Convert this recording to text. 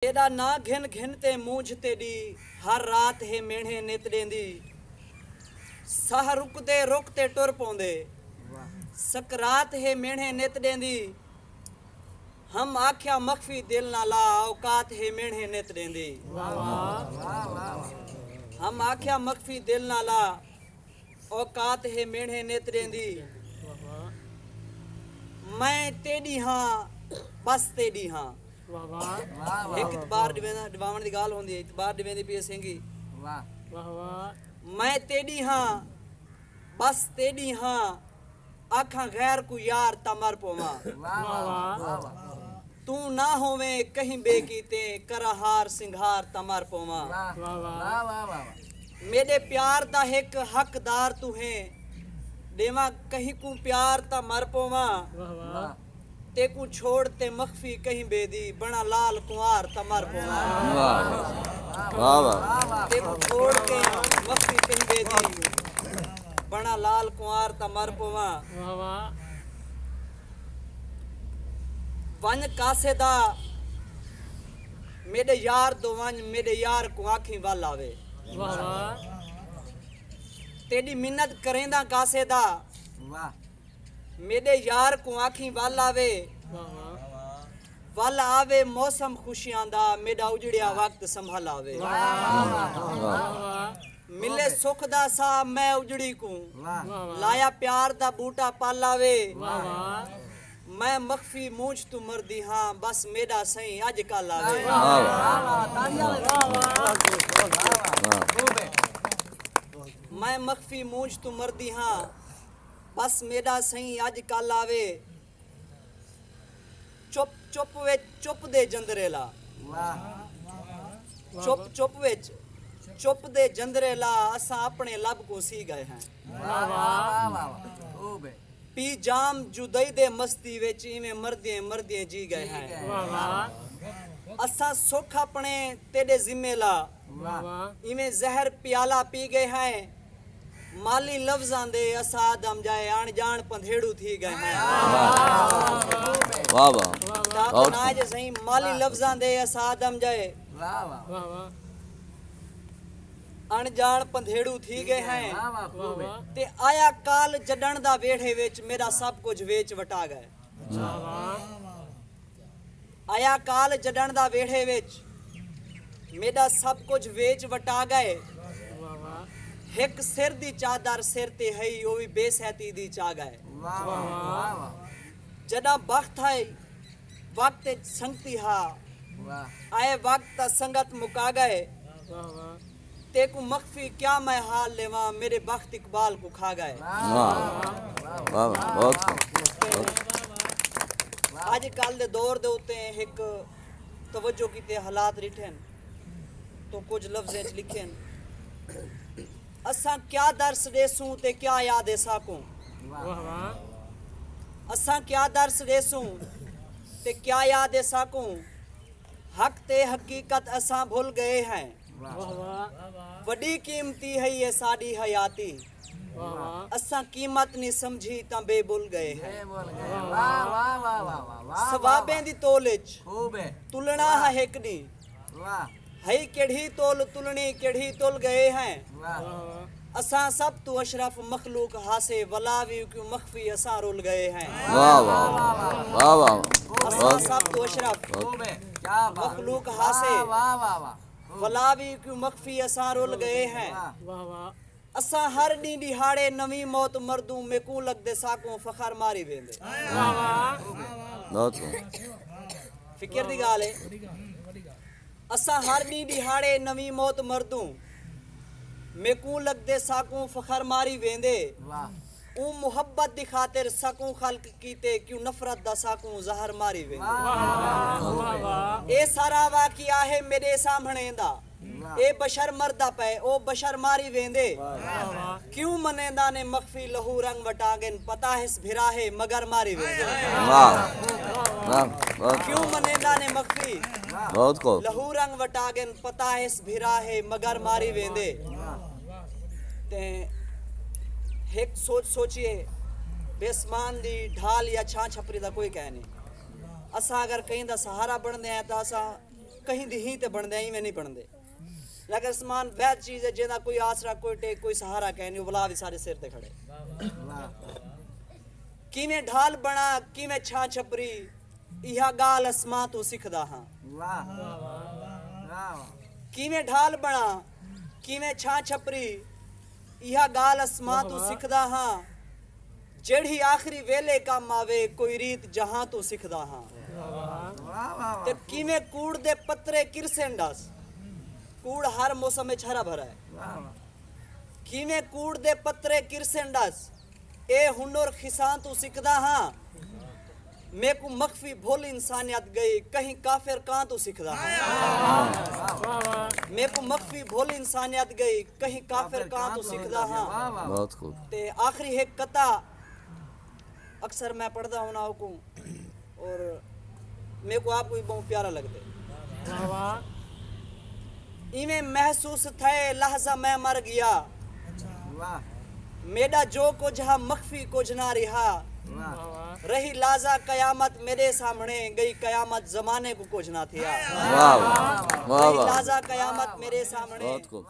तेरा ना घिन घिन ते मूंझ तेरी हर रात है मेणे नित देंदी सह रुकदे रुकते टुर पौंदे सकरात है मेणे नित देंदी हम आख्या मखफी दिल ना ला औकात है मेणे नित देंदी हम आख्या मखफी दिल ना ला औकात है मेणे नित देंदी मैं तेडी हां बस तेडी हां एक इतबार दिवावण दी गाल होंदी है इतबार दिवेंदी पी सिंगी वाह वाह वाह मैं तेडी हां बस तेडी हां आखा गैर को यार तमर पोवा वाह वाह तू ना होवे कहीं बेकीते करहार सिंगार तमर पोवा वाह वाह वाह मेरे प्यार दा एक हकदार तू है देवा कहीं को प्यार ता मर पोवा वाह वाह ते को छोड़ ते मखफी कहीं बेदी बना लाल कुंवार तमर पोवा वाह वाह ते को छोड़ के मखफी कहीं बेदी बना लाल कुंवार तमर पोवा वाह वाह वन कासेदा मेरे यार दो वन मेरे यार को आंखी वाल आवे वाह वाह तेरी मिन्नत करेंदा कासेदा वाह मेरे यार को आंखी वाल आवे वाल आवे मौसम खुशियां दा मेरा उजड़िया वक्त संभाल आवे मिले सुख दा सा मैं उजड़ी को लाया प्यार दा बूटा पाल आवे मैं मखफी मूंझ तू मरदी हां बस मेरा सही अज कल आवे मैं मखफी मूंझ तू मरदी हां बस मेरा सही अज कल आवे चुप चुप विच चुप दे जंदरेला चुप चुप विच चुप दे जंदरेला असा अपने लब को सी गए हैं पी जाम जुदाई दे मस्ती विच इवें मरदे मरदे जी गए हैं असा सुख अपने तेरे जिम्मे ला इवें जहर प्याला पी गए हैं माली लफ्जां दे असा आदम जाए आन जान पंधेड़ू थी गए हैं वाह वाह और आज सही माली लफ्जां दे असा आदम जाए वाह वाह अनजान पंधेड़ू थी गए हैं ते आया काल जडण दा वेढ़े विच मेरा सब कुछ वेच वटा गए आया काल जडण दा वेढ़े विच मेरा सब कुछ वेच वटा गए एक सिर दी चादर सिर ते है ओ भी बेसहती दी चा गए जदा वक्त है वक्त संगती हा आए वक्त संगत मुका गए ते को मखफी क्या मैं हाल लेवा मेरे वक्त इकबाल को खा गए आज कल दे दौर दे उते एक तवज्जो कीते हालात रिठन तो कुछ लफ्ज़ लिखेन असा क्या दर्स देसूं ते क्या याद साकूं असा क्या दर्स देसूं ते क्या याद साकूं हक ते हकीकत असा भूल गए हैं वडी कीमती है ये साडी हयाती असा कीमत नहीं समझी ता बेबुल गए हैं सवाबें दी तोलिच तुलना है हिकनी है केढ़ी तोल तुलनी केढ़ी तुल गए हैं असा सब तू अशरफ मखलूक हासे वलावी क्यों मखफी असा रुल गए हैं वाह वाह वाह असा सब तू अशरफ मखलूक हासे वलावी क्यों मखफी असा रुल गए हैं असा हर डी दिहाड़े नवी मौत मर्दू मेकू लगदे साको फखर मारी वेंदे फिक्र दी गाल है असा हर डी दिहाड़े नवी मौत मर्दू मेकू लगदे साकू फखर मारी वेंदे ऊ मोहब्बत दी खातिर सकू खल्क कीते क्यों नफरत दा साकू जहर मारी वेंदे ए सारा वाकिया है मेरे सामने दा ए बशर मरदा पे ओ बशर मारी वेंदे क्यों मनेंदा ने मखफी लहू रंग वटागन पता है भिरा है मगर मारी वेंदे क्यों मनेंदा ने मखफी बहुत को लहू रंग वटागन पता है भिरा है मगर मारी वेंदे ते एक सोचिए बेसमान दी ढाल या छा छपरी दा कोई कह नहीं असा अगर कहीं दा सहारा बनदे हैं तो असा कहीं दी ते बनदे ही में नहीं बनदे लेकिन आसमान वह चीज है जेदा कोई आसरा कोई टेक कोई सहारा कह नहीं बुला भी सारे सिर ते खड़े किवें ढाल बना किवें छा छपरी इहा गाल असमा तू सिखदा हां किवें ढाल बना किवें छा छपरी इहा गाल असमा तू सिखदा हां जेड़ी आखिरी वेले काम आवे कोई रीत जहां तू सिखदा हां ते किवें कूड़ दे पत्रे किरसेंडास कूड़ हर मौसम में हरा भरा है किवें कूड़ दे पत्रे किरसेंडास ए हुनर खिसान तू सिखदा हां मैं को मख्फी भोल इंसानियत गई कहीं काफिर कां तू सिखदा हां मैं को मख्फी भोल इंसानियत गई कहीं काफिर कां तू सिखदा हां बहुत खूब ते आखिरी है कथा अक्सर मैं पढ़ता हूं ना को और मेरे को आपको भी बहुत प्यारा लगता इवें महसूस थे लहजा मैं मर गया मेरा जो को जहां मख्फी को जना रिहा रही लाजा कयामत मेरे सामने गई कयामत जमाने को कुछ ना थिया वाह वाह वाह लाजा कयामत मेरे सामने बहुत खूब